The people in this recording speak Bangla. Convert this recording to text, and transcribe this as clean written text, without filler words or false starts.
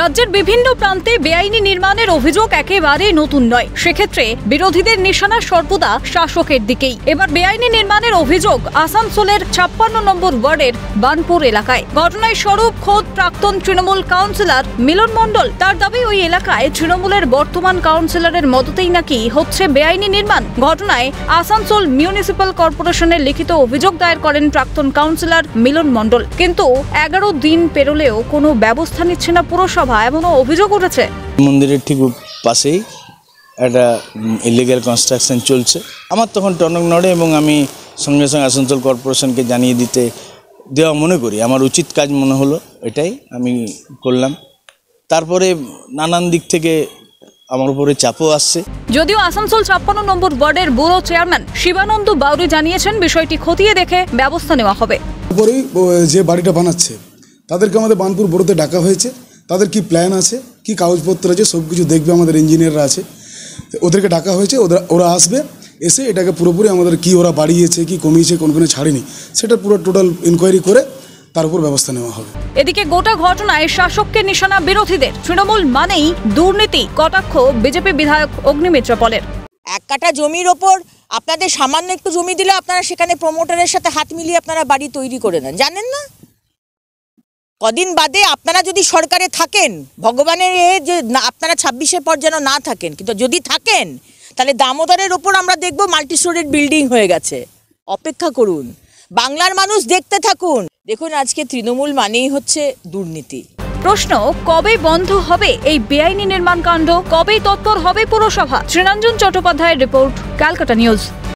রাজ্যের বিভিন্ন প্রান্তে বেআইনি নির্মাণের অভিযোগ একেবারে নতুন নয়। সেক্ষেত্রে বিরোধীদের নিশানা সর্বদা শাসকের দিকেই। এবার বেআইনি নির্মাণের অভিযোগ আসানসোলের 56 নম্বর ওয়ার্ডের বানপুর এলাকায়। ঘটনায় স্বরূপ খোদ প্রাক্তন তৃণমূল কাউন্সিলর মিলন মণ্ডল। তার দাবি, ওই এলাকায় তৃণমূলের বর্তমান কাউন্সিলরের মদতেই নাকি হচ্ছে বেআইনি নির্মাণ। ঘটনায় আসানসোল মিউনিসিপ্যাল কর্পোরেশনের লিখিত অভিযোগ দায়ের করেন প্রাক্তন কাউন্সিলর মিলন মণ্ডল। কিন্তু 11 দিন পেরোলেও কোনো ব্যবস্থা নিচ্ছে না পুরসভা, এমনও অভিযোগ উঠেছে। মন্দিরের ঠিক পাশেই একটা ইলিগাল কনস্ট্রাকশন চলছে। আমার তখন টনক নড়ে এবং আমি সঙ্গে সঙ্গে আসানসোল কর্পোরেশনকে জানিয়ে দেওয়া মনে করি আমার উচিত কাজ মনে হলো, এটাই আমি করলাম। তারপরে নানান দিক থেকে আমার উপরে চাপও আসছে। যদিও আসানসোল 56 নম্বর ওয়ার্ডের ব্যুরো চেয়ারম্যান শিবানন্দ বাউরি জানিয়েছেন, বিষয়টি খতিয়ে দেখে ব্যবস্থা নেওয়া হবে। তারপরেই যে বাড়িটা বানাচ্ছে তাদেরকে আমাদের বানপুর বড়োতে ডাকা হয়েছে। তাদের কি প্ল্যান আছে, কি কাগজপত্র আছে, সব কিছু দেখবে, আমাদের ইঞ্জিনিয়াররা আছে, ওদেরকে ডাকা হয়েছে। ওরা আসবে, এসে এটাকে পুরোপুরি আমাদের কি ওরা বাড়িয়েছে কি কমিয়েছে কোনখানে ছাড়েনি সেটা পুরো টোটাল ইনকোয়ারি করে তার উপর ব্যবস্থা নেওয়া হবে। এদিকে গোটা ঘটনায় শাসককে নিশানা বিরোধীদের। তৃণমূল মানেই দুর্নীতি, কটাক্ষ বিজেপি বিধায়ক অগ্নিমিত্র পলের। এক কাঠা জমির ওপর আপনাদের সামান্য একটু জমি দিলে আপনারা সেখানে প্রমোটারের সাথে হাত মিলিয়ে আপনারা বাড়ি তৈরি করে নেন, জানেন না? কদিন বাদে আপনারা যদি সরকারে থাকেন, ভগবানের যে আপনারা 26-এর পর যেন না থাকেন, কিন্তু যদি থাকেন তাহলে দামোদরের ওপর আমরা দেখব মাল্টি স্টোরেড বিল্ডিং হয়ে গেছে। অপেক্ষা করুন, বাংলার মানুষ দেখতে থাকুন। দেখুন, আজকে তৃণমূল মানেই হচ্ছে দুর্নীতি। প্রশ্ন, কবে বন্ধ হবে এই বেআইনি নির্মাণ কাণ্ড? কবেই তৎপর হবে পুরসভা? শ্রীরঞ্জন চট্টোপাধ্যায়ের রিপোর্ট, ক্যালকাটা নিউজ।